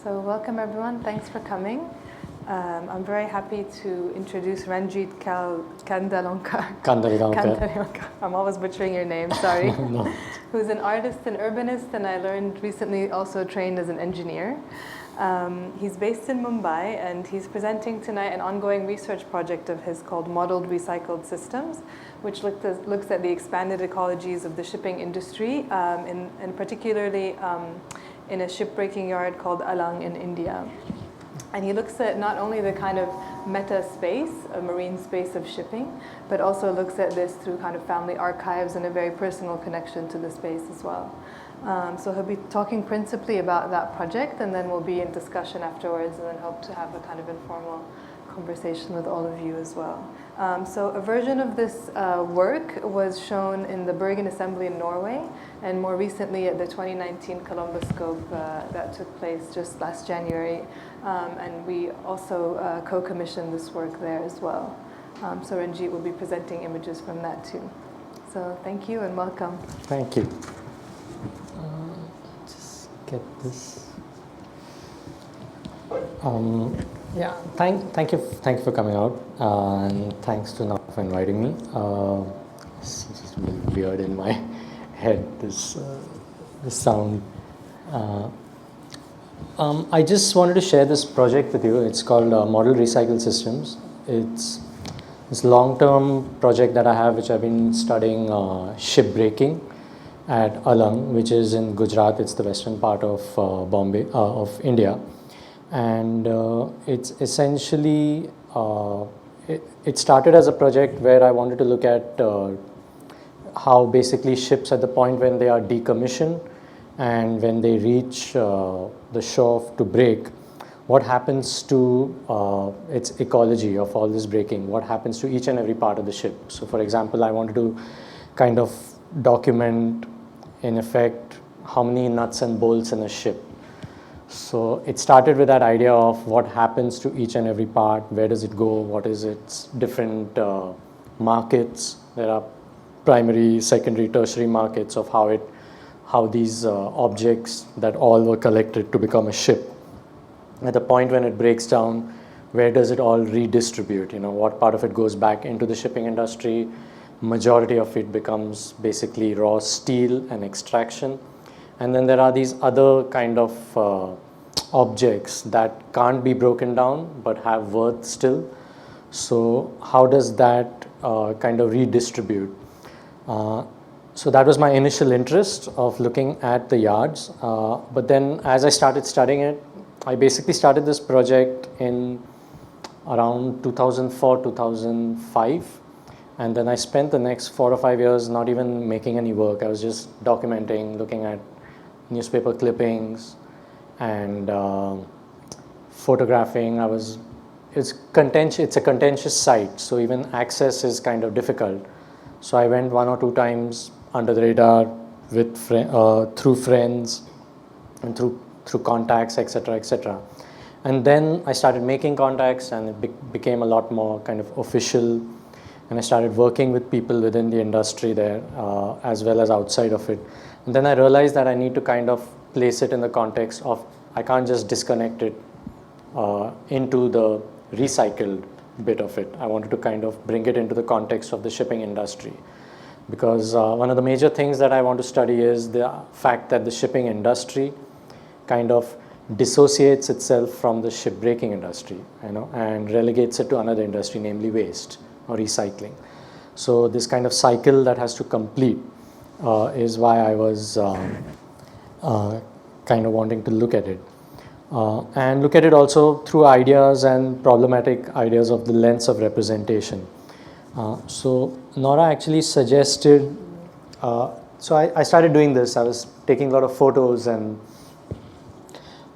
So welcome everyone, thanks for coming. I'm very happy to introduce Ranjit Kandalgaonkar. I'm always butchering your name, sorry. No. Who's an artist and urbanist, and I learned recently also trained as an engineer. He's based in Mumbai, and he's presenting tonight an ongoing research project of his called Modeled Recycled Systems, which looks at the expanded ecologies of the shipping industry, and particularly in a shipbreaking yard called Alang in India. And he looks at not only the kind of meta space, a marine space of shipping, but also looks at this through kind of family archives and a very personal connection to the space as well. So he'll be talking principally about that project, and then we'll be in discussion afterwards, and then hope to have a kind of informal conversation with all of you as well. So a version of this work was shown in the Bergen Assembly in Norway, and more recently at the 2019 Columbuscope that took place just last January. And we also co-commissioned this work there as well. So Ranjit will be presenting images from that too. So thank you and welcome. Thank you. Just get this. Yeah, thank you for coming out, and thanks to Nav for inviting me. It's just really weird in my head, this sound. I just wanted to share this project with you. It's called Model Recycle Systems. It's this long-term project that I have, which I've been studying shipbreaking at Alang, which is in Gujarat. It's the western part of Bombay, of India. And it's essentially, it started as a project where I wanted to look at how basically ships at the point when they are decommissioned and when they reach the shore to break, what happens to its ecology of all this breaking, what happens to each and every part of the ship. So for example, I wanted to kind of document in effect how many nuts and bolts in a ship. So it started with that idea of what happens to each and every part, where does it go, what is its different markets. There are primary, secondary, tertiary markets of how these objects that all were collected to become a ship. At the point when it breaks down, where does it all redistribute? What part of it goes back into the shipping industry? Majority of it becomes basically raw steel and extraction. And then there are these other kind of objects that can't be broken down but have worth still. So how does that kind of redistribute? So that was my initial interest of looking at the yards. But then as I started studying it, I basically started this project in around 2004, 2005. And then I spent the next 4 or 5 years not even making any work. I was just documenting, looking at newspaper clippings and photographing. It's a contentious site, so even access is kind of difficult. So I went 1 or 2 times under the radar with through friends and through contacts, etc., etc. And then I started making contacts, and it became a lot more kind of official. And I started working with people within the industry there, as well as outside of it. And then I realized that I need to kind of place it in the context of, I can't just disconnect it into the recycled bit of it. I wanted to kind of bring it into the context of the shipping industry. Because one of the major things that I want to study is the fact that the shipping industry kind of dissociates itself from the shipbreaking industry, and relegates it to another industry, namely waste or recycling. So this kind of cycle that has to complete is why I was kind of wanting to look at it. And look at it also through ideas and problematic ideas of the lens of representation. So Nora actually suggested, so I started doing this. I was taking a lot of photos, and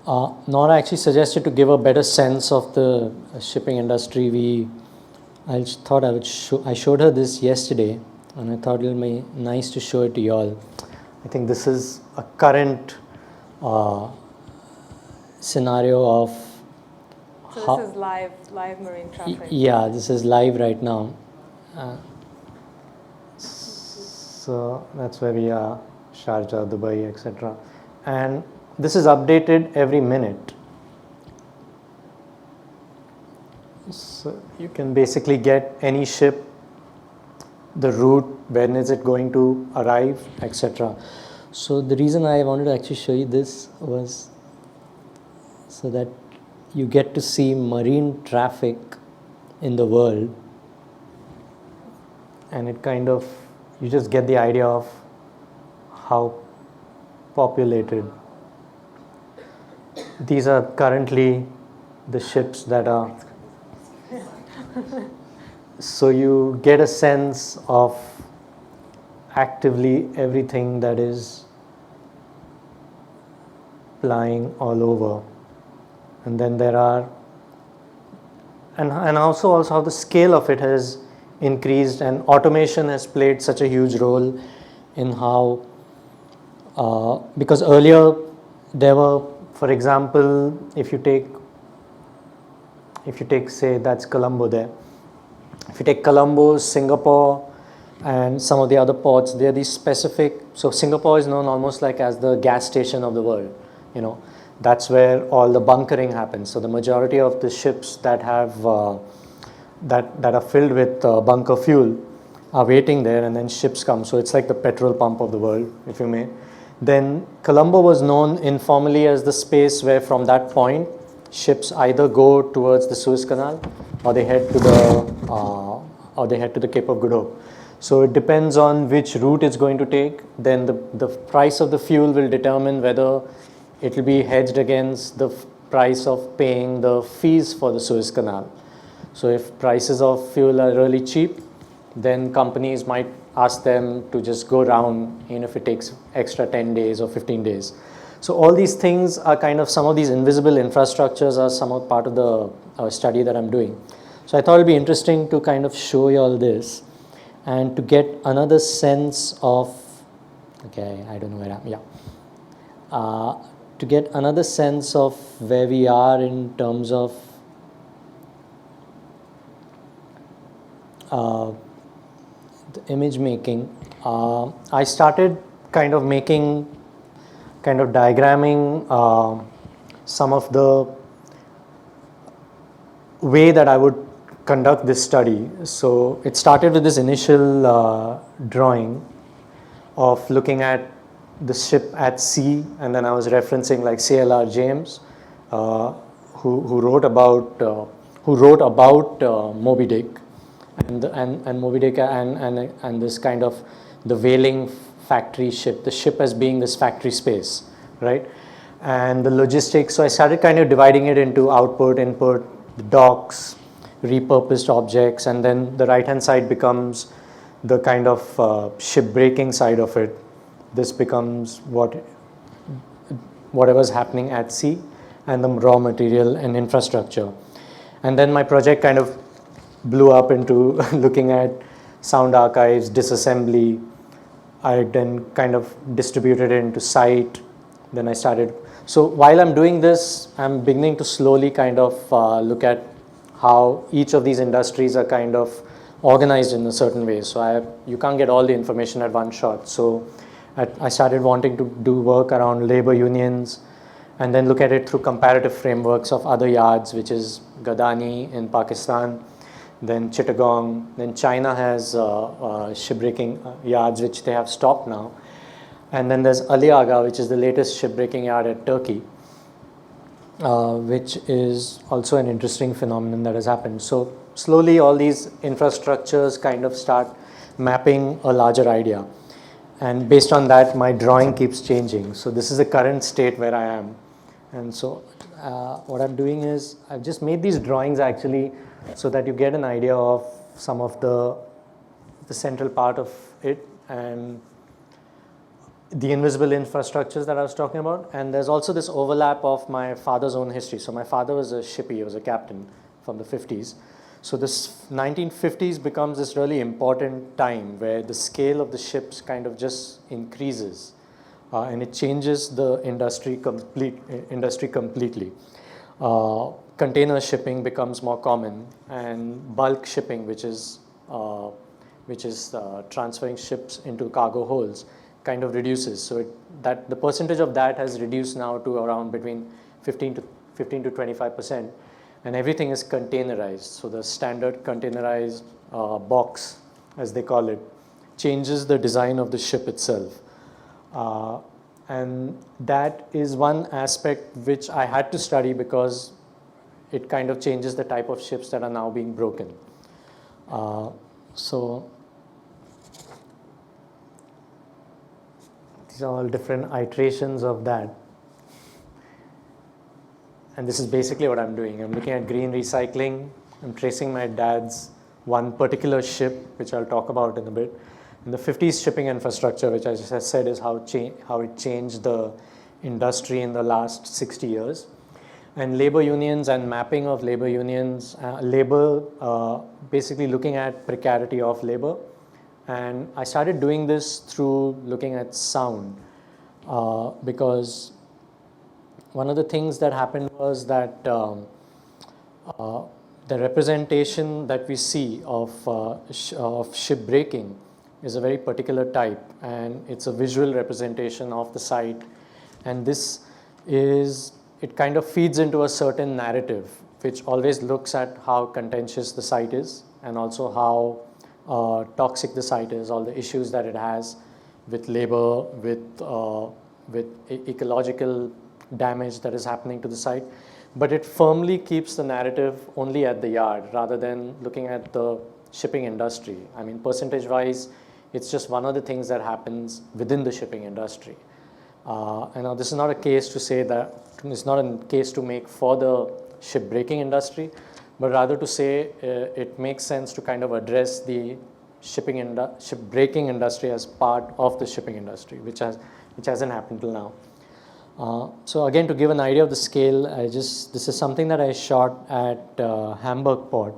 Nora actually suggested to give a better sense of the shipping industry. I thought I showed her this yesterday, and I thought it would be nice to show it to you all. I think this is a current scenario of. So this is live marine traffic. Yeah, this is live right now. So that's where we are, Sharjah, Dubai, etc. And this is updated every minute. So you can basically get any ship, the route, when is it going to arrive, etc. So the reason I wanted to actually show you this was so that you get to see marine traffic in the world, and it kind of, you just get the idea of how populated. These are currently the ships that are. So you get a sense of actively everything that is flying all over. And then there are, and also how the scale of it has increased, and automation has played such a huge role in how, because earlier there were, for example, if you take say that's Colombo there. If you take Colombo, Singapore, and some of the other ports, they're these specific. So Singapore is known almost like as the gas station of the world. You know, that's where all the bunkering happens. So the majority of the ships that have that are filled with bunker fuel are waiting there, and then ships come. So it's like the petrol pump of the world, if you may. Then Colombo was known informally as the space where, from that point, ships either go towards the Suez Canal or they head to the Cape of Good Hope. So it depends on which route it's going to take. Then the price of the fuel will determine whether it will be hedged against the price of paying the fees for the Suez Canal. So if prices of fuel are really cheap, then companies might ask them to just go round, even if it takes extra 10 days or 15 days. So all these things are kind of, some of these invisible infrastructures are some of part of the study that I'm doing. So I thought it'd be interesting to kind of show you all this and to get another sense of, okay, I don't know where I'm, yeah. To get another sense of where we are in terms of the image making. I started kind of diagramming some of the way that I would conduct this study. So it started with this initial drawing of looking at the ship at sea, and then I was referencing like C.L.R. James, who wrote about Moby Dick, and Moby Dick and this kind of the whaling factory ship, the ship as being this factory space, right? And the logistics. So I started kind of dividing it into output, input, the docks, repurposed objects, and then the right-hand side becomes the kind of ship-breaking side of it. This becomes whatever's happening at sea, and the raw material and infrastructure. And then my project kind of blew up into looking at sound archives, disassembly. I then kind of distributed it into site. Then I started. So while I'm doing this, I'm beginning to slowly kind of look at how each of these industries are kind of organized in a certain way. So you can't get all the information at one shot. So I started wanting to do work around labor unions, and then look at it through comparative frameworks of other yards, which is Gadani in Pakistan, then Chittagong. Then China has shipbreaking yards, which they have stopped now. And then there's Ali Aga, which is the latest shipbreaking yard at Turkey, which is also an interesting phenomenon that has happened. So slowly all these infrastructures kind of start mapping a larger idea. And based on that, my drawing keeps changing. So this is the current state where I am. And so what I'm doing is I've just made these drawings actually so that you get an idea of some of the central part of it and the invisible infrastructures that I was talking about. And there's also this overlap of my father's own history. So my father was a shippy, he was a captain from the 50s. So this 1950s becomes this really important time where the scale of the ships kind of just increases, and it changes the industry completely. Container shipping becomes more common, and bulk shipping, which is transferring ships into cargo holds, kind of reduces. So that the percentage of that has reduced now to around between 15 to 25%. and everything is containerized. So the standard containerized box, as they call it, changes the design of the ship itself. And that is one aspect which I had to study because it kind of changes the type of ships that are now being broken. So these are all different iterations of that. And this is basically what I'm doing. I'm looking at green recycling. I'm tracing my dad's one particular ship, which I'll talk about in a bit. In the 50s shipping infrastructure, which I just said is how it changed the industry in the last 60 years. And labor unions and mapping of labor unions, basically looking at precarity of labor. And I started doing this through looking at sound, because one of the things that happened was that the representation that we see of shipbreaking is a very particular type, and it's a visual representation of the site. And this is, it kind of feeds into a certain narrative, which always looks at how contentious the site is, and also how toxic the site is, all the issues that it has with labor, with ecological damage that is happening to the site. But it firmly keeps the narrative only at the yard rather than looking at the shipping industry. I mean, percentage-wise, it's just one of the things that happens within the shipping industry. And now this is not a case to say that, it's not a case to make for the shipbreaking industry, but rather to say it makes sense to kind of address the shipbreaking industry as part of the shipping industry, which hasn't happened till now. So again, to give an idea of the scale, this is something that I shot at Hamburg Port.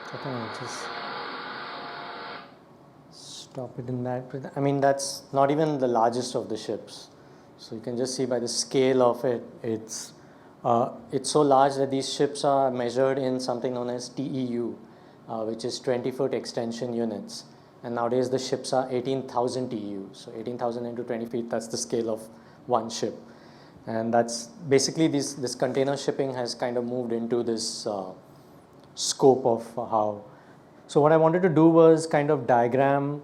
I think I'll just stop it in that. I mean, that's not even the largest of the ships. So you can just see by the scale of it, it's It's so large that these ships are measured in something known as TEU, which is 20-foot extension units. And nowadays the ships are 18,000 TEU. So 18,000 into 20 feet, that's the scale of one ship. And that's basically this container shipping has kind of moved into this scope of how. So what I wanted to do was kind of diagram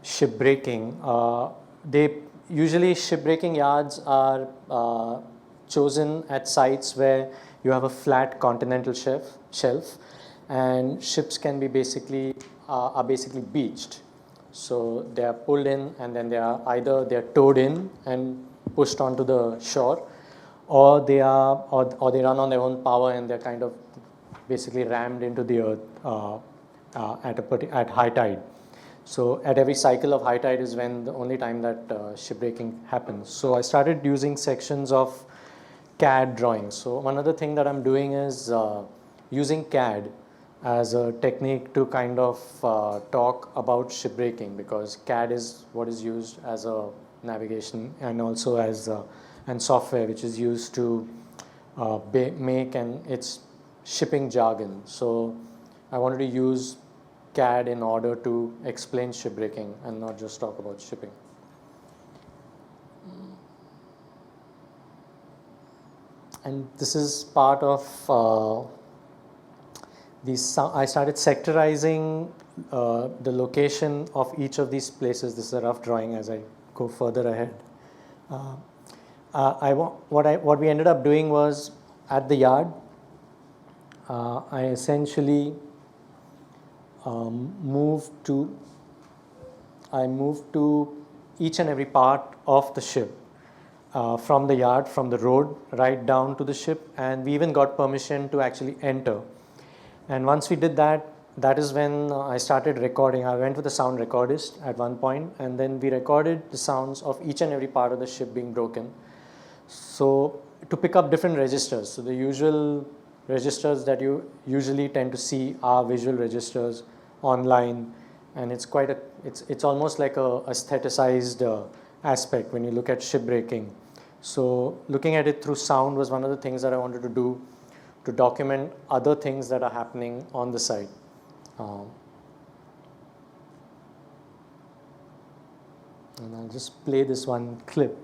shipbreaking. Usually shipbreaking yards are chosen at sites where you have a flat continental shelf, and ships can be are basically beached. So they are pulled in, and then they are towed in and pushed onto the shore, or they run on their own power, and they're kind of basically rammed into the earth at high tide. So at every cycle of high tide is when the only time that shipbreaking happens. So I started using sections of CAD drawings. So one other thing that I'm doing is using CAD as a technique to kind of talk about shipbreaking, because CAD is what is used as a navigation and also as and software which is used to make its shipping jargon. So I wanted to use CAD in order to explain shipbreaking and not just talk about shipping. And this is part of I started sectorizing the location of each of these places. This is a rough drawing as I go further ahead. What we ended up doing was, at the yard, I essentially moved to each and every part of the ship, from the yard, from the road, right down to the ship, and we even got permission to actually enter. And once we did that, that is when I started recording. I went with a sound recordist at one point, and then we recorded the sounds of each and every part of the ship being broken. So to pick up different registers. So the usual registers that you usually tend to see are visual registers online, and it's almost like a aestheticized aspect when you look at shipbreaking. So looking at it through sound was one of the things that I wanted to do to document other things that are happening on the site. And I'll just play this one clip.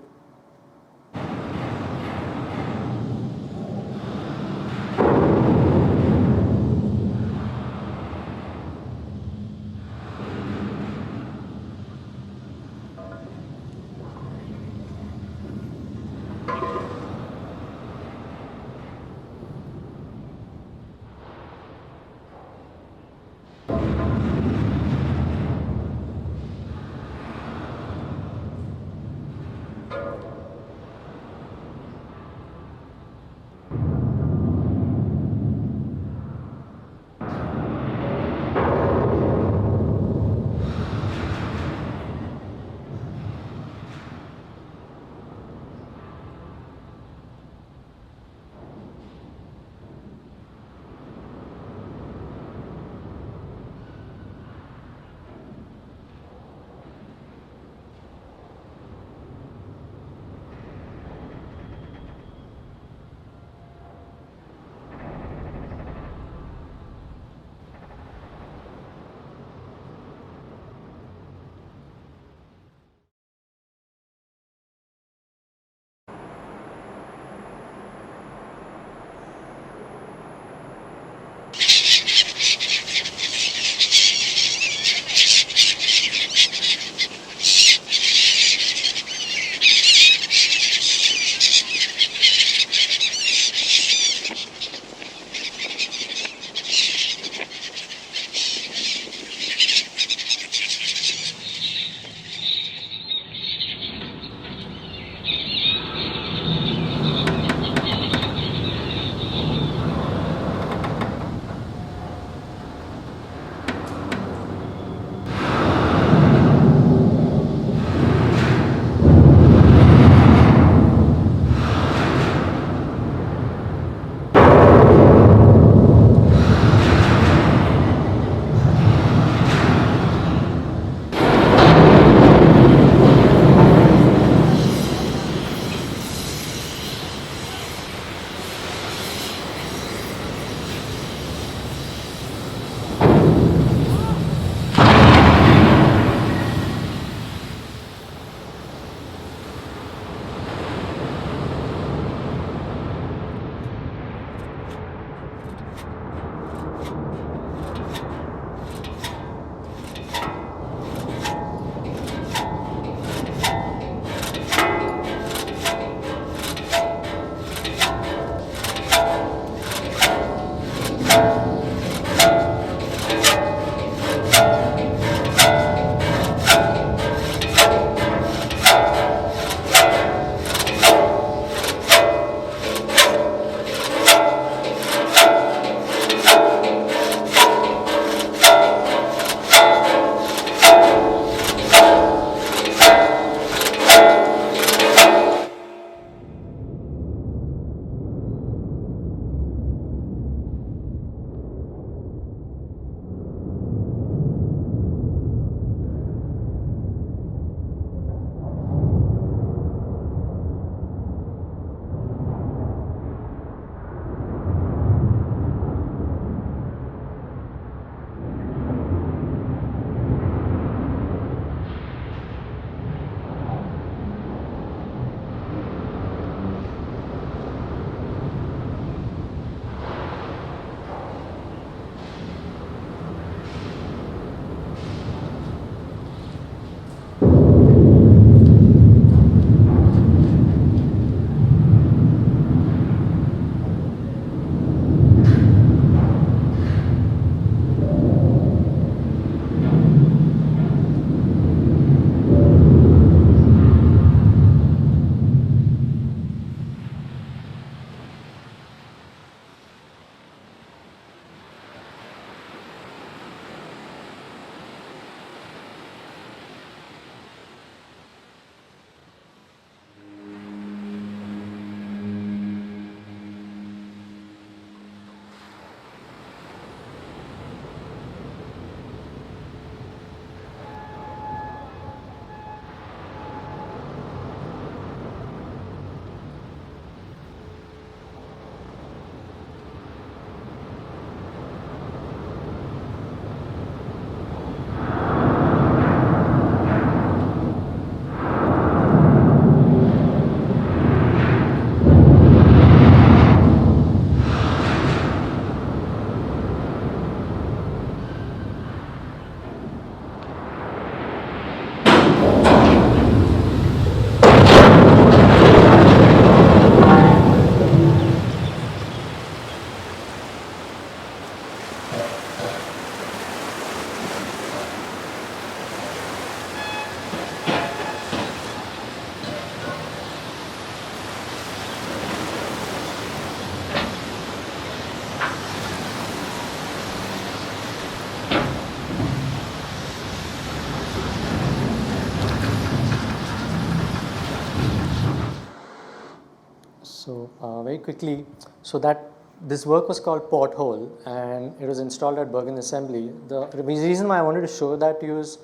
So very quickly, so that this work was called Porthole, and it was installed at Bergen Assembly. The reason why I wanted to show that to you is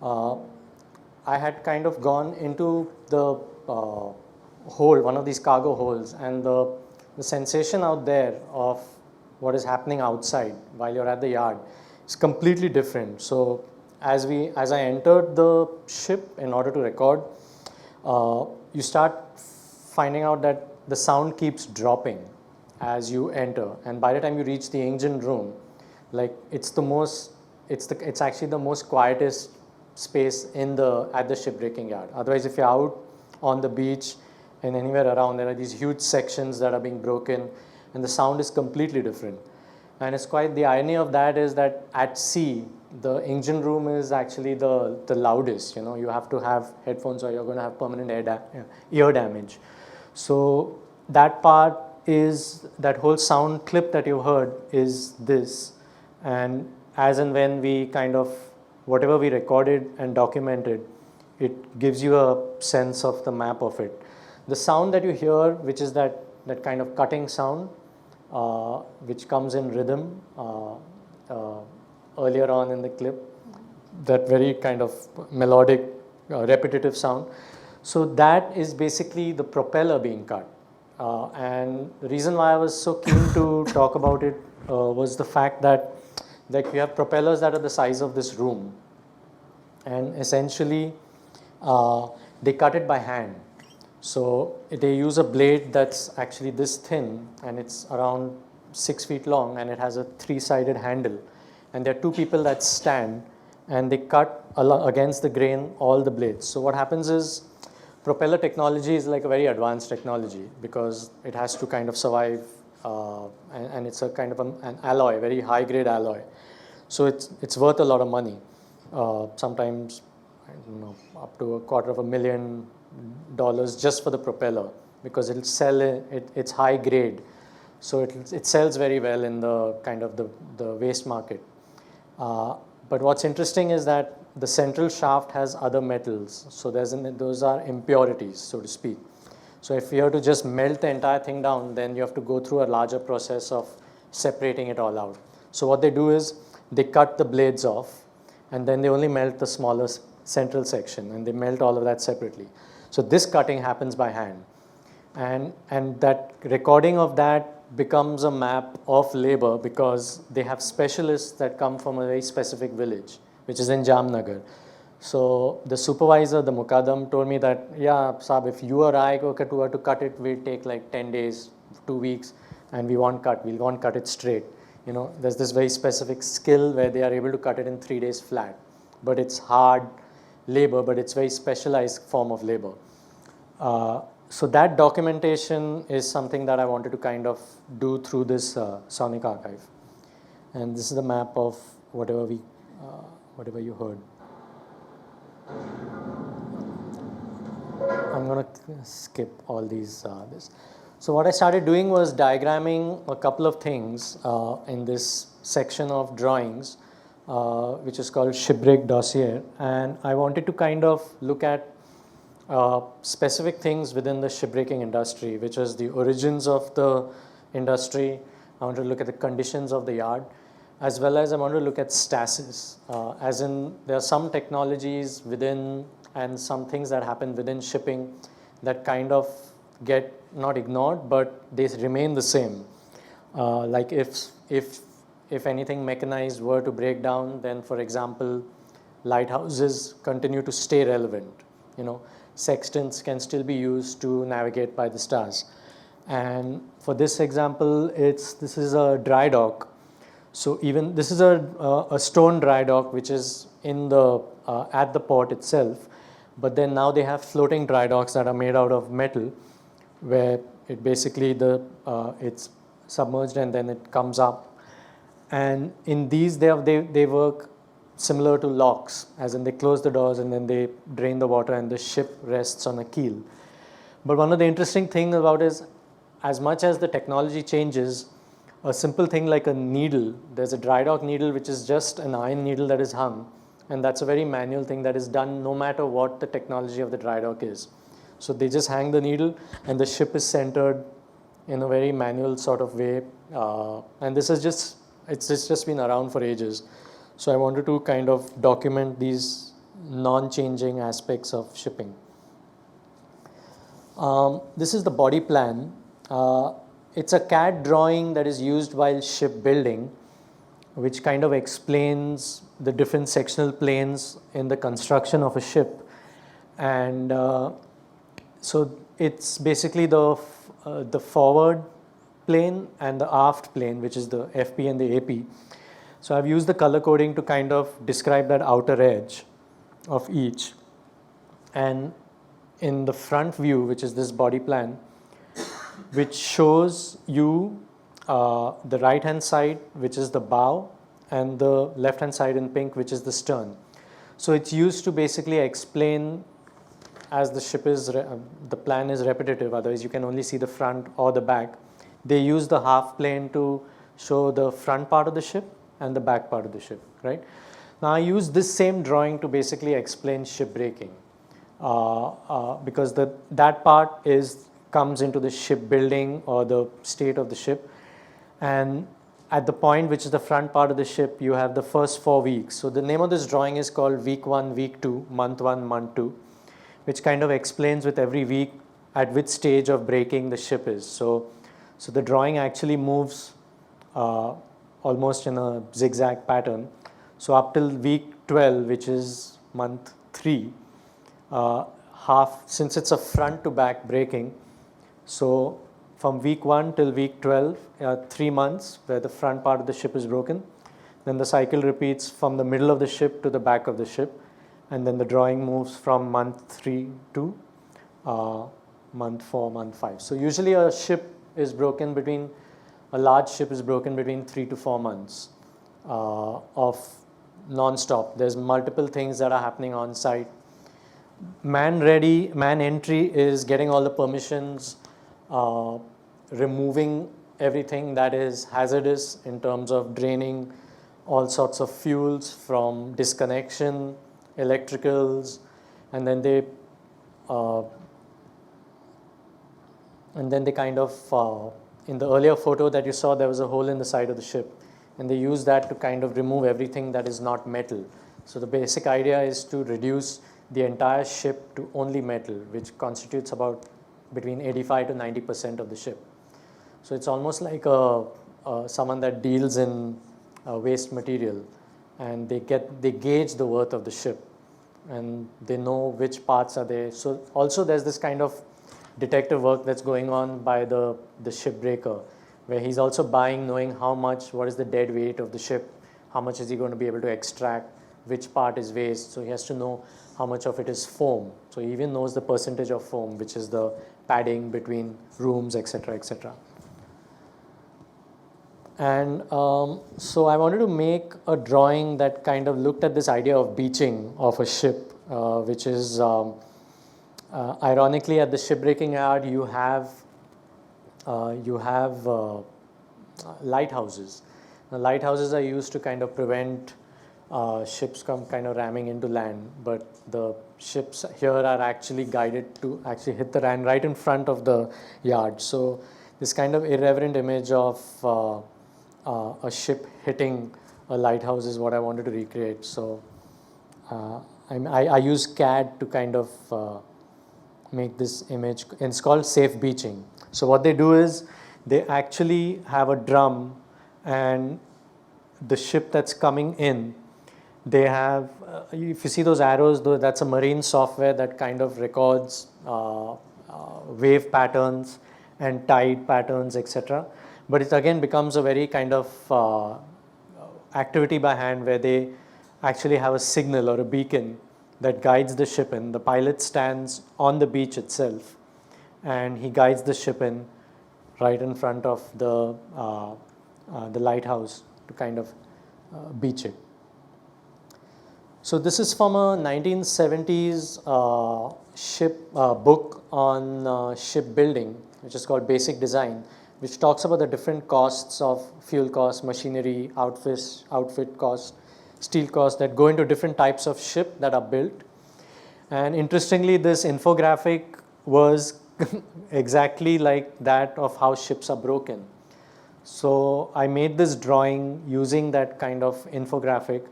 I had kind of gone into the hole, one of these cargo holes, and the sensation out there of what is happening outside while you're at the yard is completely different. So as I entered the ship in order to record, you start finding out that the sound keeps dropping as you enter, and by the time you reach the engine room, like it's actually the most quietest space at the shipbreaking yard. Otherwise, if you're out on the beach and anywhere around, there are these huge sections that are being broken, and the sound is completely different. And it's quite the irony of that is that at sea, the engine room is actually the loudest. You have to have headphones or you're going to have permanent ear damage. So that part is, that whole sound clip that you heard is this. And as and when we kind of, whatever we recorded and documented, it gives you a sense of the map of it. The sound that you hear, which is that kind of cutting sound, which comes in rhythm earlier on in the clip, that very kind of melodic, repetitive sound. So that is basically the propeller being cut. And the reason why I was so keen to talk about it was the fact that we have propellers that are the size of this room. And essentially, they cut it by hand. So they use a blade that's actually this thin, and it's around 6 feet long, and it has a 3-sided handle. And there are 2 people that stand, and they cut against the grain all the blades. So what happens is, propeller technology is like a very advanced technology because it has to kind of survive, and it's a kind of an alloy, very high-grade alloy. So it's worth a lot of money. Sometimes, I don't know, up to $250,000 just for the propeller, because it'll sell it's high grade, so it sells very well in the kind of the waste market. But what's interesting is that the central shaft has other metals, so those are impurities, so to speak. So if you have to just melt the entire thing down, then you have to go through a larger process of separating it all out. So what they do is they cut the blades off, and then they only melt the smaller central section, and they melt all of that separately. So this cutting happens by hand, and that recording of that becomes a map of labor, because they have specialists that come from a very specific village, which is in Jamnagar. So the supervisor, the Mukaddam, told me that, yeah, Saab, if you or I were to cut it, we'll take like 10 days, 2 weeks, and we won't cut it straight. There's this very specific skill where they are able to cut it in 3 days flat. But it's hard labor, but it's very specialized form of labor. So that documentation is something that I wanted to kind of do through this sonic archive. And this is the map of whatever you heard. I'm going to skip all these. So what I started doing was diagramming a couple of things in this section of drawings, which is called Shipwreck Dossier. And I wanted to kind of look at specific things within the shipbreaking industry, which was the origins of the industry. I wanted to look at the conditions of the yard, as well as I wanted to look at stasis, as in there are some technologies within and some things that happen within shipping that kind of get not ignored, but they remain the same. Like if anything mechanized were to break down, then for example, lighthouses continue to stay relevant. Sextants can still be used to navigate by the stars. And for this example, this is a dry dock. So even this is a stone dry dock, which is in at the port itself. But then now they have floating dry docks that are made out of metal, where it basically it's submerged and then it comes up. And in these, they work similar to locks, as in they close the doors and then they drain the water and the ship rests on a keel. But one of the interesting things about it is, as much as the technology changes, a simple thing like a needle, there's a dry dock needle which is just an iron needle that is hung, and that's a very manual thing that is done no matter what the technology of the dry dock is. So they just hang the needle and the ship is centered in a very manual sort of way. And this is just been around for ages. So I wanted to kind of document these non-changing aspects of shipping. This is the body plan. It's a CAD drawing that is used while shipbuilding, which kind of explains the different sectional planes in the construction of a ship. And so it's basically the forward plane and the aft plane, which is the FP and the AP. So I've used the color coding to kind of describe that outer edge of each. And in the front view, which is this body plan, which shows you the right hand side, which is the bow, and the left hand side in pink, which is the stern. So it's used to basically explain, as the ship is, the plan is repetitive, otherwise you can only see the front or the back. They use the half plane to show the front part of the ship and the back part of the ship, right? Now I use this same drawing to basically explain shipbreaking, because that part comes into the shipbuilding or the state of the ship. And at the point which is the front part of the ship, you have the first 4 weeks. So the name of this drawing is called week 1, week 2, month 1, month 2, which kind of explains with every week at which stage of breaking the ship is. So the drawing actually moves almost in a zigzag pattern. So up till week 12, which is month 3, since it's a front to back breaking, so from week 1 till week 12, 3 months where the front part of the ship is broken. Then the cycle repeats from the middle of the ship to the back of the ship. And then the drawing moves from month 3 to month 4, month 5. So usually a large ship is broken between 3 to 4 months of non-stop. There's multiple things that are happening on site. Man entry is getting all the permissions, removing everything that is hazardous in terms of draining all sorts of fuels from disconnection, electricals, and then they kind of, in the earlier photo that you saw, there was a hole in the side of the ship, and they use that to kind of remove everything that is not metal. So the basic idea is to reduce the entire ship to only metal, which constitutes about between 85 to 90% of the ship. So it's almost like someone that deals in waste material, and they gauge the worth of the ship, and they know which parts are there. So also there's this kind of detective work that's going on by the shipbreaker, where he's also knowing what is the dead weight of the ship, how much is he going to be able to extract, which part is waste. So he has to know how much of it is foam. So he even knows the percentage of foam, which is the padding between rooms, etc., etc. And so I wanted to make a drawing that kind of looked at this idea of beaching of a ship, which is ironically at the shipbreaking yard you have lighthouses. Now, lighthouses are used to kind of prevent ships from kind of ramming into land, but the ships here are actually guided to actually hit the land right in front of the yard. So this kind of irreverent image of a ship hitting a lighthouse is what I wanted to recreate. So I use CAD to kind of make this image. It's called safe beaching. So what they do is they actually have a drum, and the ship that's coming in, they have, if you see those arrows, that's a marine software that kind of records wave patterns and tide patterns, etc. But it again becomes a very kind of activity by hand, where they actually have a signal or a beacon that guides the ship in. The pilot stands on the beach itself, and he guides the ship in right in front of the lighthouse to kind of beach it. So this is from a 1970s book on shipbuilding, which is called Basic Design, which talks about the different costs of fuel costs, machinery, outfit costs, steel costs that go into different types of ship that are built. And interestingly, this infographic was exactly like that of how ships are broken. So I made this drawing using that kind of infographic,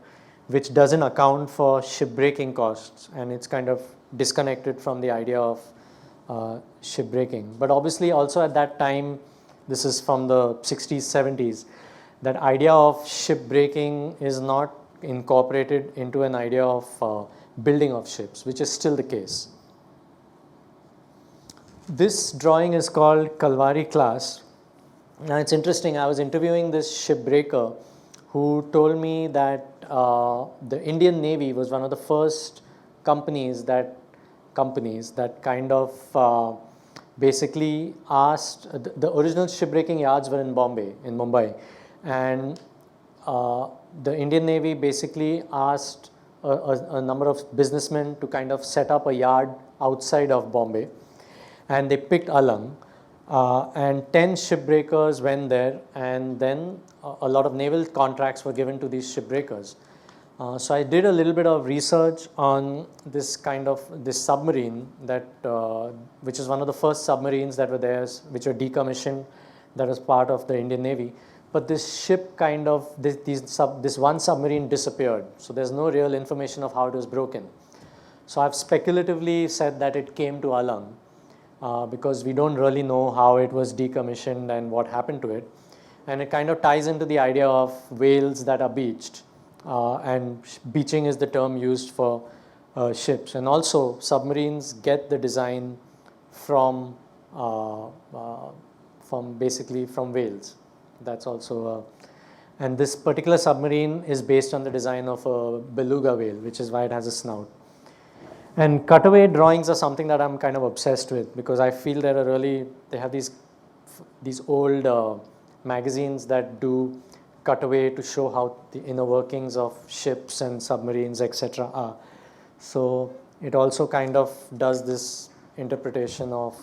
which doesn't account for shipbreaking costs, and it's kind of disconnected from the idea of shipbreaking. But obviously, also at that time, this is from the 60s, 70s, that idea of shipbreaking is not incorporated into an idea of building of ships, which is still the case. This drawing is called Calvary Class. Now it's interesting, I was interviewing this shipbreaker who told me that the Indian Navy was one of the first companies that kind of basically asked, the original shipbreaking yards were in Mumbai, and the Indian Navy basically asked a number of businessmen to kind of set up a yard outside of Bombay, and they picked Alang. And 10 shipbreakers went there, and then a lot of naval contracts were given to these shipbreakers. So I did a little bit of research on this submarine that, which is one of the first submarines that were there, which were decommissioned, that was part of the Indian Navy. But this ship this one submarine disappeared. So there's no real information of how it was broken. So I've speculatively said that it came to Alang. Because we don't really know how it was decommissioned and what happened to it. And it kind of ties into the idea of whales that are beached. And beaching is the term used for ships. And also, submarines get the design from basically from whales. That's also, and this particular submarine is based on the design of a beluga whale, which is why it has a snout. And cutaway drawings are something that I'm kind of obsessed with, because I feel they have these old magazines that do cutaway to show how the inner workings of ships and submarines, etc. are. So it also kind of does this interpretation of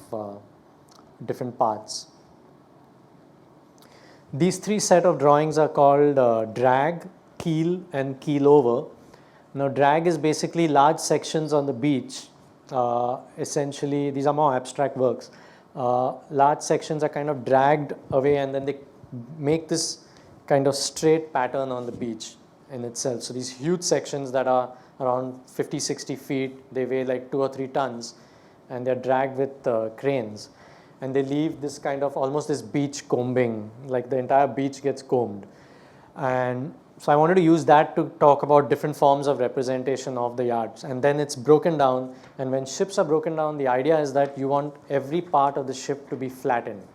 different parts. These three set of drawings are called drag, keel, and keel over. Now, drag is basically large sections on the beach. Essentially, these are more abstract works. Large sections are kind of dragged away, and then they make this kind of straight pattern on the beach in itself. So these huge sections that are around 50, 60 feet, they weigh like 2 or 3 tons, and they're dragged with cranes. And they leave this kind of almost this beach combing, like the entire beach gets combed. And so I wanted to use that to talk about different forms of representation of the yards. And then it's broken down, and when ships are broken down, the idea is that you want every part of the ship to be flattened.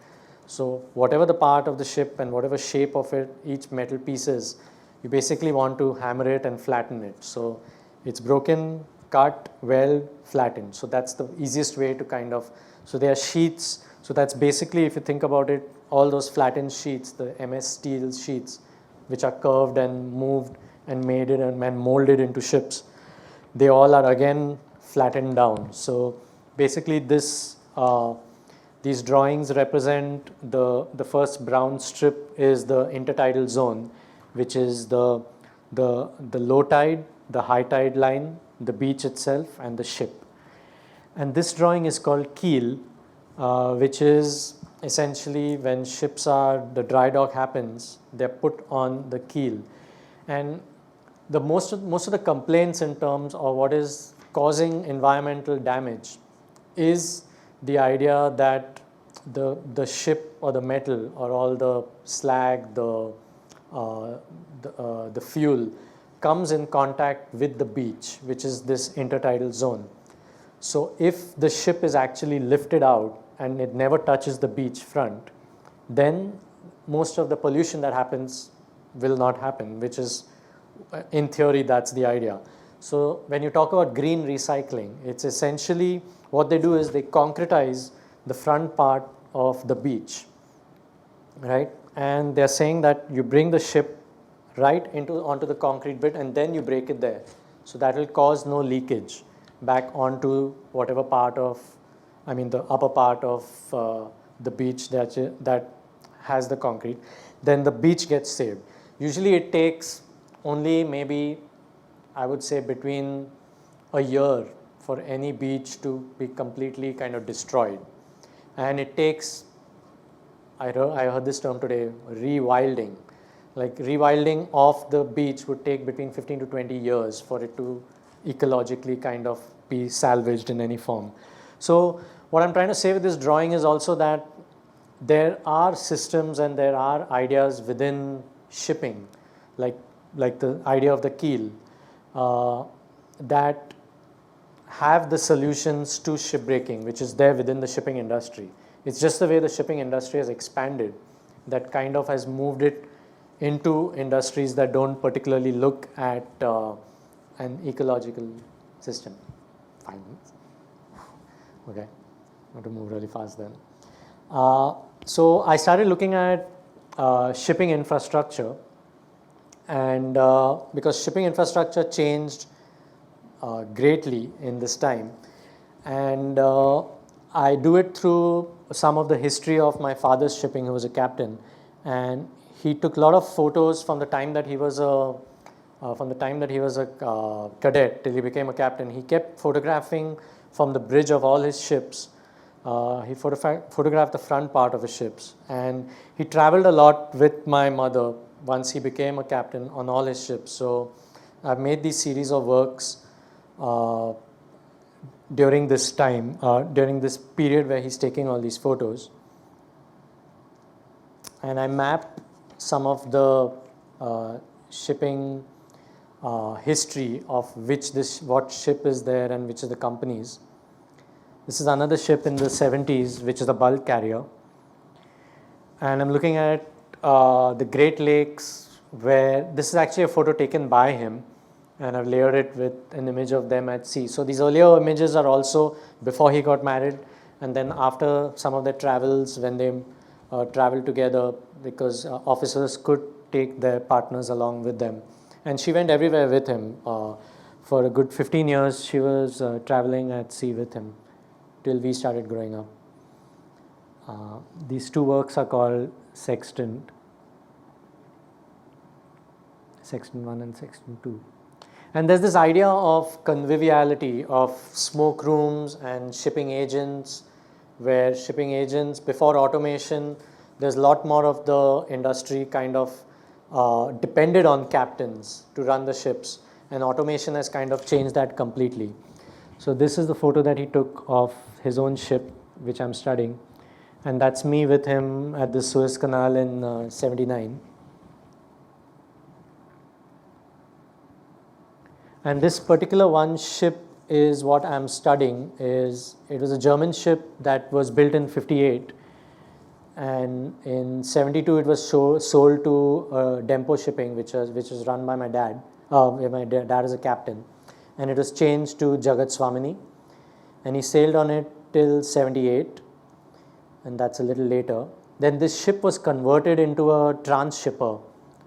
So whatever the part of the ship and whatever shape of it, each metal piece is, you basically want to hammer it and flatten it. So it's broken, cut, weld, flattened. So that's the easiest way to kind of, so there are sheets. So that's basically, if you think about it, all those flattened sheets, the MS steel sheets, which are curved and moved and made it and molded into ships, they all are again flattened down. So basically these drawings represent the first brown strip is the intertidal zone, which is the low tide, the high tide line, the beach itself, and the ship. And this drawing is called Keel, which is essentially when the dry dock happens, they're put on the keel. And most of the complaints in terms of what is causing environmental damage is the idea that the ship or the metal or all the slag, the fuel comes in contact with the beach, which is this intertidal zone. So if the ship is actually lifted out and it never touches the beach front, then most of the pollution that happens will not happen, which is, in theory, that's the idea. So when you talk about green recycling, it's essentially what they do is they concretize the front part of the beach, right? And they're saying that you bring the ship right onto the concrete bit and then you break it there. So that will cause no leakage back onto whatever part of, the upper part of the beach that has the concrete. Then the beach gets saved. Usually it takes only maybe, I would say, between a year for any beach to be completely kind of destroyed. and it takes, I heard this term today, rewilding. Like rewilding of the beach would take between 15 to 20 years for it to ecologically kind of be salvaged in any form. So what I'm trying to say with this drawing is also that there are systems and there are ideas within shipping, like the idea of the keel, that have the solutions to shipbreaking, which is there within the shipping industry. It's just the way the shipping industry has expanded that kind of has moved it into industries that don't particularly look at an ecological system. 5 minutes. Okay, I have to move really fast then. So I started looking at shipping infrastructure, and because shipping infrastructure changed greatly in this time, and I do it through some of the history of my father's shipping, who was a captain, and he took a lot of photos from the time that he was a cadet till he became a captain. He kept photographing from the bridge of all his ships. He photographed the front part of his ships, and he traveled a lot with my mother once he became a captain on all his ships. So I've made these series of works during this time, during this period where he's taking all these photos. And I map some of the shipping history of what ship is there and which are the companies. This is another ship in the 70s, which is a bulk carrier. And I'm looking at the Great Lakes, where this is actually a photo taken by him, and I've layered it with an image of them at sea. So these earlier images are also before he got married, and then after some of their travels, when they traveled together, because officers could take their partners along with them. And she went everywhere with him. For a good 15 years, she was traveling at sea with him till we started growing up. These two works are called Sextant 1 and Sextant 2. And there's this idea of conviviality, of smoke rooms and shipping agents, where shipping agents, before automation, there's a lot more of the industry kind of depended on captains to run the ships, and automation has kind of changed that completely. So this is the photo that he took of his own ship, which I'm studying, and that's me with him at the Suez Canal in 79. And this particular one ship is what I'm studying. It was a German ship that was built in 58, and in 72 it was sold to Dempo Shipping, which was run by my dad. My dad is a captain, and it was changed to Jagat Swamini, and he sailed on it till 78, and that's a little later. Then this ship was converted into a trans-shipper,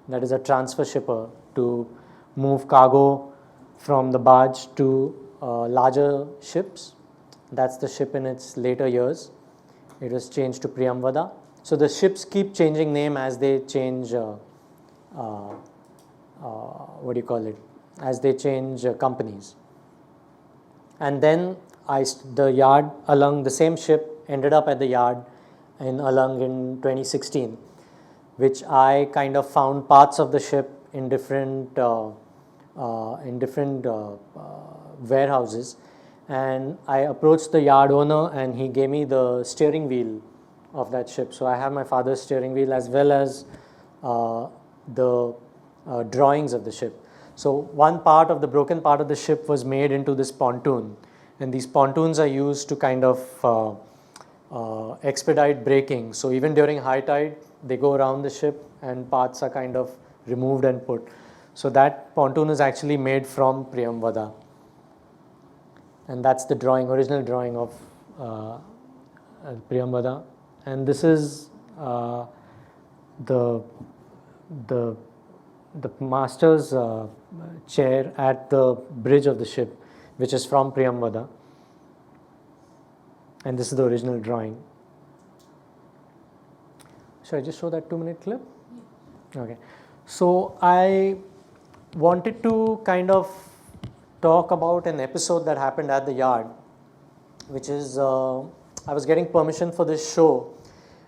that is a transfer shipper, to move cargo from the barge to larger ships. That's the ship in its later years. It was changed to Priyamvada. So the ships keep changing name as they change, as they change companies. And then the yard Alang, the same ship ended up at the yard in Alang in 2016, which I kind of found parts of the ship in different warehouses, and I approached the yard owner, and he gave me the steering wheel of that ship. So I have my father's steering wheel as well as the drawings of the ship. So one part of the broken part of the ship was made into this pontoon, and these pontoons are used to kind of expedite braking. So even during high tide, they go around the ship and parts are kind of removed and put. So that pontoon is actually made from Priyamvada, and that's the original drawing of Priyamvada. And this is the master's chair at the bridge of the ship, which is from Priyamvada, and this is the original drawing. Should I just show that 2-minute clip? Okay. So I wanted to kind of talk about an episode that happened at the yard, which is I was getting permission for this show,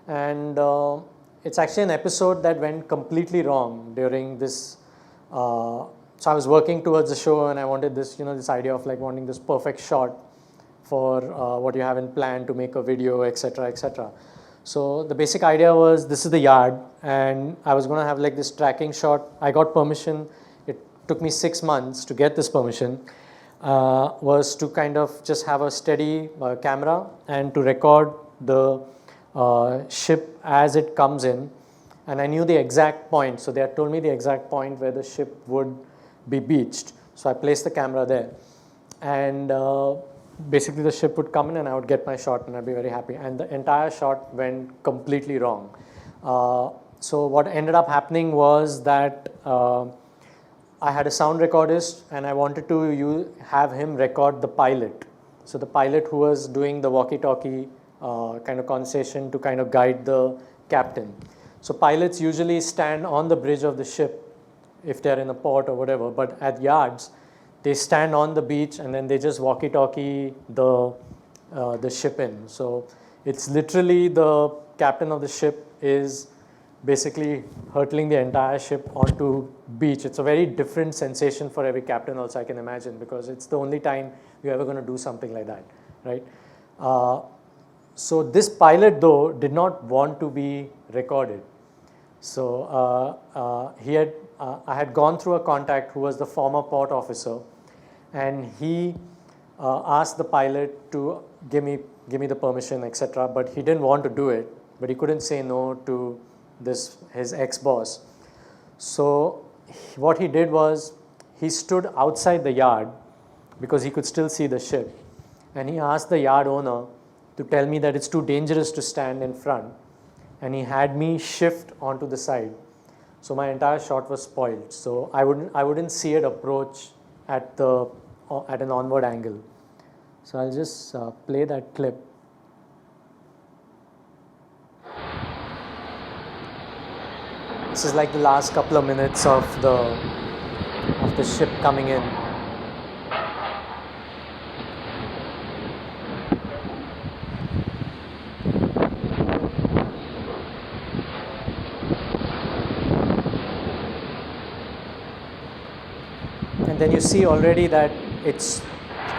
and it's actually an episode that went completely wrong during this. So I was working towards the show, and I wanted this, this idea of like wanting this perfect shot for what you have in plan to make a video, etc., etc. So the basic idea was, this is the yard, and I was going to have like this tracking shot. I got permission. It took me 6 months to get this permission. Was to kind of just have a steady camera and to record the ship as it comes in. And I knew the exact point. So they had told me the exact point where the ship would be beached. So I placed the camera there. And basically the ship would come in and I would get my shot and I'd be very happy. And the entire shot went completely wrong. So what ended up happening was that I had a sound recordist and I wanted to have him record the pilot. So the pilot who was doing the walkie-talkie kind of conversation to kind of guide the captain. So pilots usually stand on the bridge of the ship if they're in a port or whatever, but at yards, they stand on the beach and then they just walkie-talkie the ship in. So it's literally the captain of the ship is basically hurtling the entire ship onto beach. It's a very different sensation for every captain also, I can imagine, because it's the only time you're ever going to do something like that, right? So this pilot, though, did not want to be recorded. So I had gone through a contact who was the former port officer, and he asked the pilot to give me the permission, etc. But he didn't want to do it, but he couldn't say no to his ex-boss. So what he did was he stood outside the yard because he could still see the ship, and he asked the yard owner to tell me that it's too dangerous to stand in front, and he had me shift onto the side. So my entire shot was spoiled. So I wouldn't see it approach at an onward angle. So I'll just play that clip. This is like the last couple of minutes of the ship coming in. And then you see already that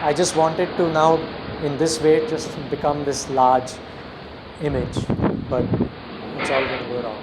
I just wanted to now, in this way, just become this large image, but it's all going to go wrong.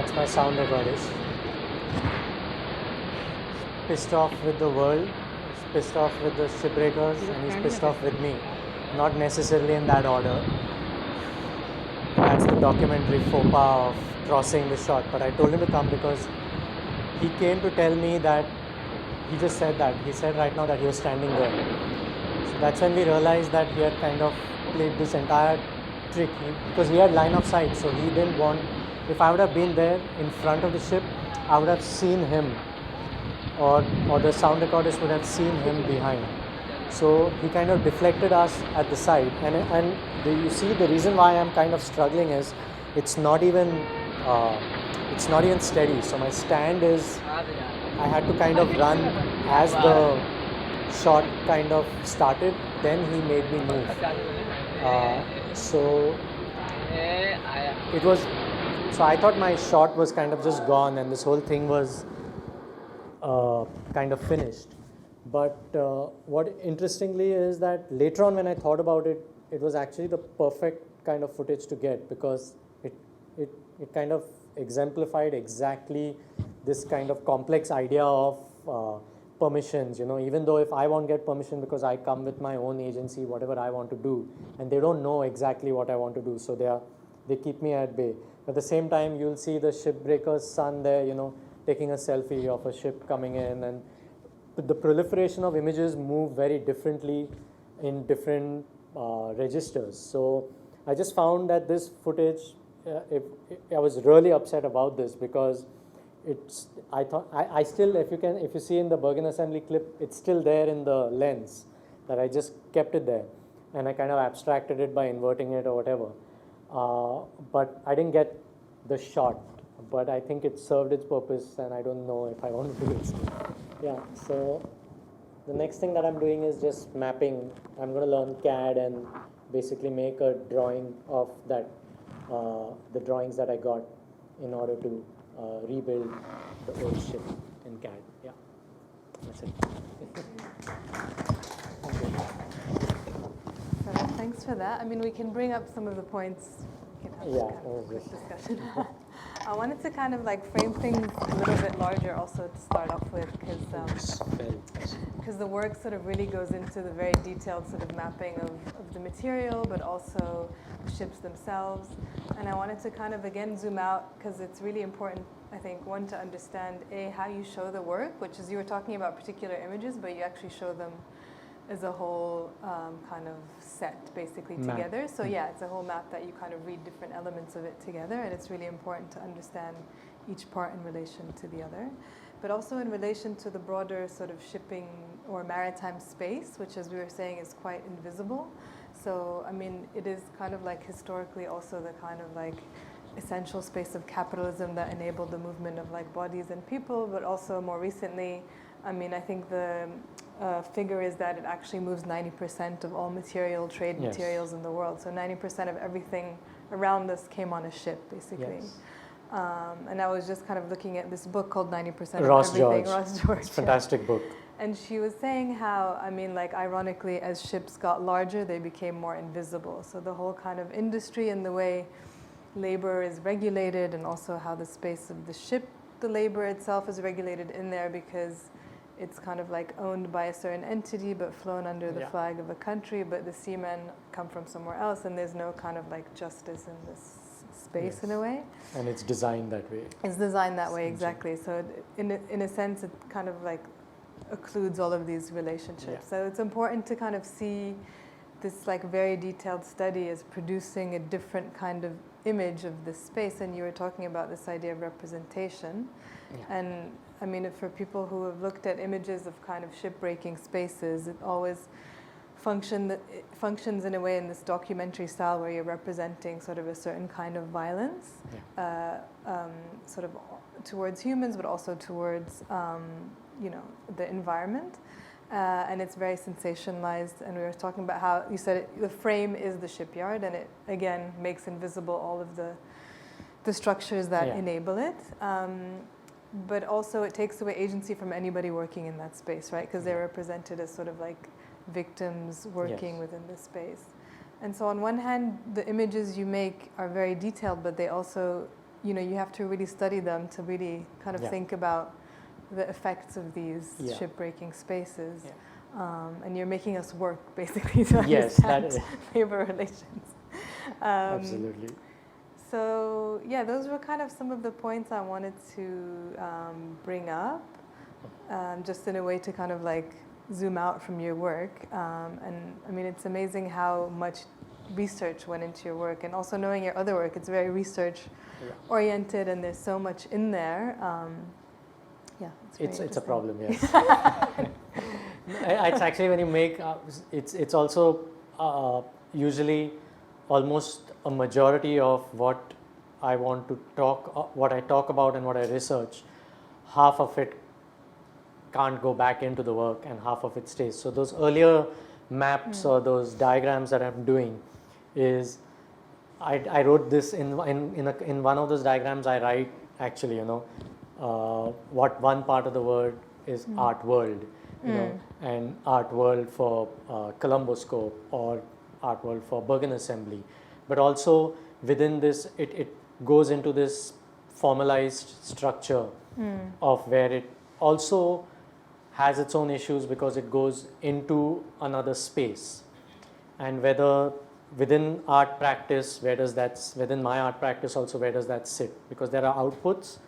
That's my sound recordist. Pissed off with the world, he's pissed off with the shipbreakers, and he's pissed off with me. Not necessarily in that order. That's the documentary faux pas of crossing the shot. But I told him to come because he came to tell me that he just said that. He said right now that he was standing there. So that's when we realized that he had kind of played this entire trick because we had line of sight. So he didn't want, if I would have been there in front of the ship, I would have seen him, or the sound recordist would have seen him behind. So he kind of deflected us at the side, and you see the reason why I'm kind of struggling is it's not even steady. So my stand is, I had to kind of run as the shot kind of started, then he made me move. So it was, so I thought my shot was kind of just gone and this whole thing was kind of finished. But what interestingly is that later on when I thought about it, it was actually the perfect kind of footage to get because it kind of exemplified exactly this kind of complex idea of permissions. You know, even though if I won't get permission because I come with my own agency, whatever I want to do, and they don't know exactly what I want to do, so they keep me at bay. At the same time, you'll see the shipbreaker's son there, you know, taking a selfie of a ship coming in, and the proliferation of images move very differently in different registers. So I just found that this footage, I was really upset about this because I thought I still, if you see in the Bergen assembly clip, it's still there in the lens, that I just kept it there and I kind of abstracted it by inverting it or whatever. But I didn't get the shot, but I think it served its purpose and I don't know if I want to do it. Yeah, so the next thing that I'm doing is just mapping. I'm going to learn CAD and basically make a drawing of that, the drawings that I got in order to rebuild the old ship in CAD. Yeah, that's it. Thank you. So thanks for that. I mean, we can bring up some of the points. We can have a quick discussion. I wanted to kind of like frame things a little bit larger also to start off with because the work sort of really goes into the very detailed sort of mapping of the material, but also the ships themselves. And I wanted to kind of again zoom out because it's really important, I think, one, to understand how you show the work, which is you were talking about particular images, but you actually show them as a whole kind of set basically together. So yeah, it's a whole map that you kind of read different elements of it together, and it's really important to understand each part in relation to the other. But also in relation to the broader sort of shipping or maritime space, which as we were saying is quite invisible. So I mean, it is kind of like historically also the kind of like essential space of capitalism that enabled the movement of like bodies and people, but also more recently, I mean, I think the figure is that it actually moves 90% of all trade materials in the world. So 90% of everything around us came on a ship, basically. Yes. And I was just kind of looking at this book called 90% of Everything. Ross George. It's a fantastic book. And she was saying how, I mean, like ironically, as ships got larger, they became more invisible. So the whole kind of industry and the way labor is regulated, and also how the space of the ship, the labor itself is regulated in there because it's kind of like owned by a certain entity but flown under the flag of a country, but the seamen come from somewhere else, and there's no kind of like justice in this space in a way. And it's designed that way. It's designed that way, exactly. So in a sense, it kind of like occludes all of these relationships. So it's important to kind of see this like very detailed study as producing a different kind of image of this space. And you were talking about this idea of representation. And I mean, for people who have looked at images of kind of shipbreaking spaces, it always functions in a way in this documentary style where you're representing sort of a certain kind of violence, sort of towards humans, but also towards, you know, the environment. And it's very sensationalized. And we were talking about how you said the frame is the shipyard, and it again makes invisible all of the structures that enable it. But also it takes away agency from anybody working in that space, right? Because they're represented as sort of like victims working within this space. And so on one hand, the images you make are very detailed, but they also you know, you have to really study them to really kind of think about the effects of these ship-breaking spaces. And you're making us work basically to understand labor relations. Absolutely. So yeah, those were kind of some of the points I wanted to bring up, just in a way to kind of like zoom out from your work. And I mean, it's amazing how much research went into your work, and also knowing your other work, it's very research oriented, and there's so much in there. Yeah, it's a problem, yes. It's actually when you make it's also usually almost a majority of what I want to talk, what I talk about and what I research, half of it can't go back into the work and half of it stays. So those earlier maps or those diagrams that I'm doing is I wrote this in one of those diagrams. I write actually, you know, what one part of the word is art world, you know, and art world for Columboscope or art world for Bergen Assembly, but also within this it goes into this formalized structure of where it also has its own issues because it goes into another space, and whether within art practice, where does that, within my art practice also, where does that sit? Because there are outputs,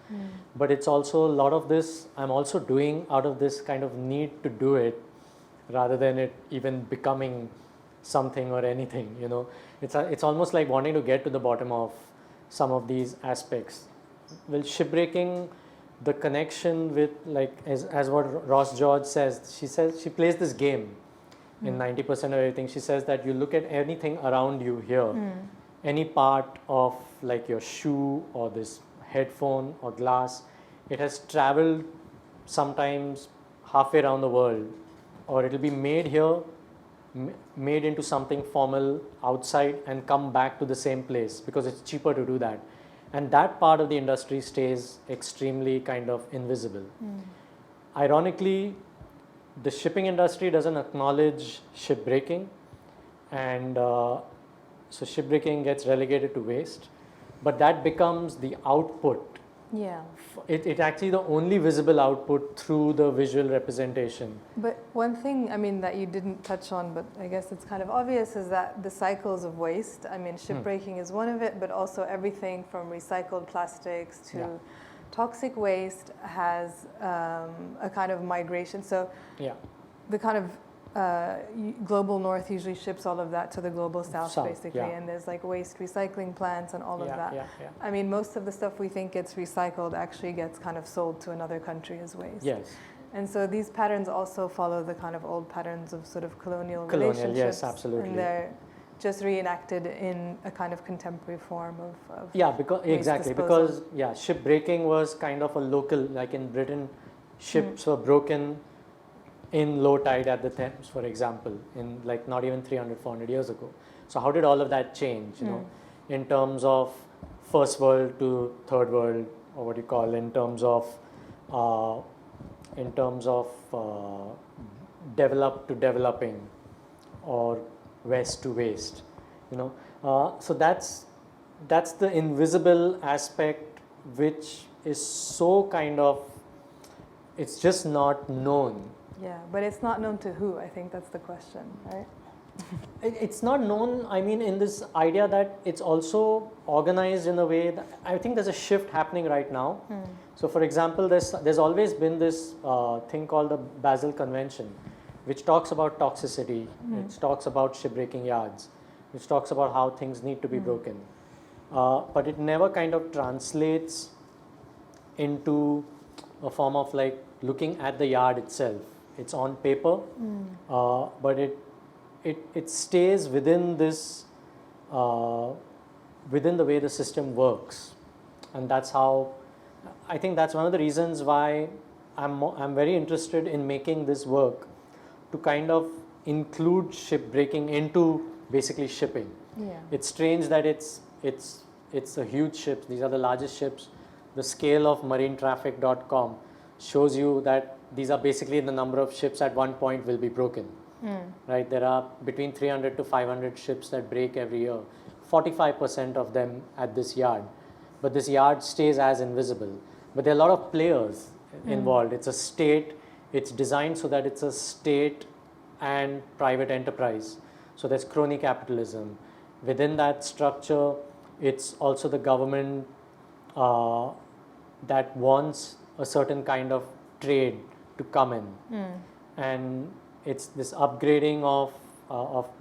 but it's also a lot of this I'm also doing out of this kind of need to do it, rather than it even becoming something or anything, you know. It's almost like wanting to get to the bottom of some of these aspects. Well, shipbreaking, the connection with, like, as what Ross George says, she plays this game in 90% of everything. She says that you look at anything around you here, any part of like your shoe or this headphone or glass, it has traveled sometimes halfway around the world, or it will be made here, made into something formal outside and come back to the same place because it's cheaper to do that. And that part of the industry stays extremely kind of invisible. Ironically, the shipping industry doesn't acknowledge shipbreaking, and so shipbreaking gets relegated to waste, but that becomes the output. Yeah. It's actually the only visible output through the visual representation. But one thing, I mean, that you didn't touch on, but I guess it's kind of obvious, is that the cycles of waste, I mean, shipbreaking is one of it, but also everything from recycled plastics to toxic waste has a kind of migration. So the kind of global north usually ships all of that to the global south basically, and there's like waste recycling plants and all of that. I mean, most of the stuff we think gets recycled actually gets kind of sold to another country as waste. Yes. And so these patterns also follow the kind of old patterns of sort of colonial relationships. Yes, absolutely. And they're just reenacted in a kind of contemporary form of because exactly disposal. Because shipbreaking was kind of a local, like in Britain, ships were broken in low tide at the Thames, for example, in like not even 300-400 years ago. So how did all of that change, you know, in terms of first world to third world, or what you call in terms of developed to developing, or west to waste, you know. So that's the invisible aspect, which is so kind of, it's just not known. Yeah, but it's not known to who? I think that's the question, right? It's not known, I mean, in this idea that it's also organized in a way that I think there's a shift happening right now. So for example, there's always been this thing called the Basel Convention, which talks about toxicity, which talks about shipbreaking yards, which talks about how things need to be broken. But it never kind of translates into a form of like looking at the yard itself. It's on paper, but it stays within this, within the way the system works, and that's how, I think that's one of the reasons why I'm very interested in making this work, to kind of include shipbreaking into basically shipping. It's strange that it's a huge ship. These are the largest ships. The scale of marinetraffic.com shows you that these are basically the number of ships at one point will be broken. Right? There are between 300 to 500 ships that break every year. 45% of them at this yard. but this yard stays as invisible. But there are a lot of players involved. It's a state, it's designed so that it's a state and private enterprise. So there's crony capitalism. Within that structure, it's also the government that wants a certain kind of trade to come in. And it's this upgrading of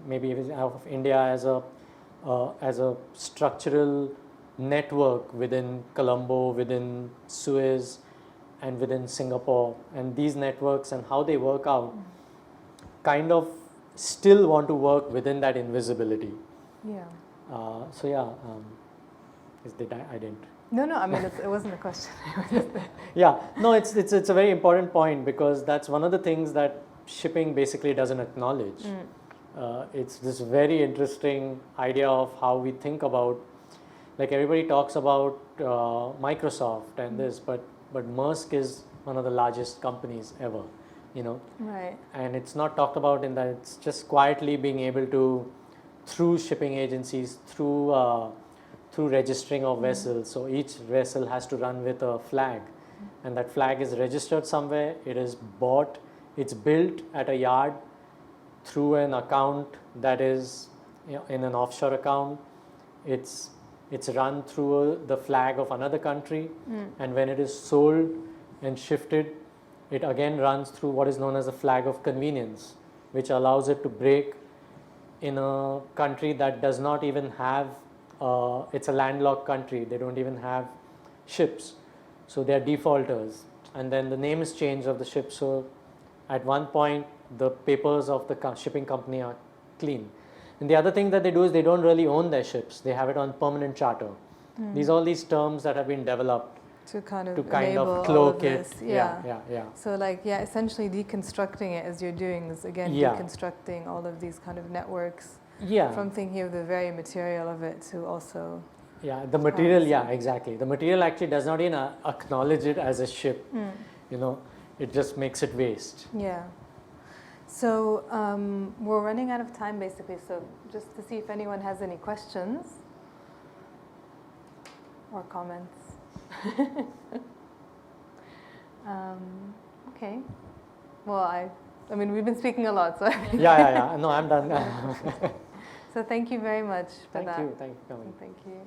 maybe of India as a structural network within Colombo, within Suez, and within Singapore. And these networks and how they work out kind of still want to work within that invisibility. Yeah. I didn't. No, I mean, it wasn't a question. Yeah, no, it's a very important point, because that's one of the things that shipping basically doesn't acknowledge. It's this very interesting idea of how we think about, like everybody talks about Microsoft and this, but Maersk is one of the largest companies ever, Right. And it's not talked about in that it's just quietly being able to, through shipping agencies, through registering of vessels. So each vessel has to run with a flag, and that flag is registered somewhere. It is bought, it's built at a yard through an account that is in an offshore account. It's run through the flag of another country, and when it is sold and shifted, it again runs through what is known as a flag of convenience, which allows it to break in a country that does not even have, it's a landlocked country, they don't even have ships, so they are defaulters, and then the name is changed of the ship. So at one point the papers of the shipping company are clean. And the other thing that they do is they don't really own their ships, they have it on permanent charter. All these terms that have been developed to kind of cloak it. Yeah. So essentially deconstructing it as you're doing is again deconstructing all of these kind of networks. Yeah. From thinking of the very material of it to also. Yeah, the material. Yeah, exactly. The material actually does not even acknowledge it as a ship. It just makes it waste. Yeah. So we're running out of time basically. So just to see if anyone has any questions or comments. Okay. Well, I mean, we've been speaking a lot, so. Yeah. No, I'm done. So thank you very much for that. Thank you for coming. Thank you.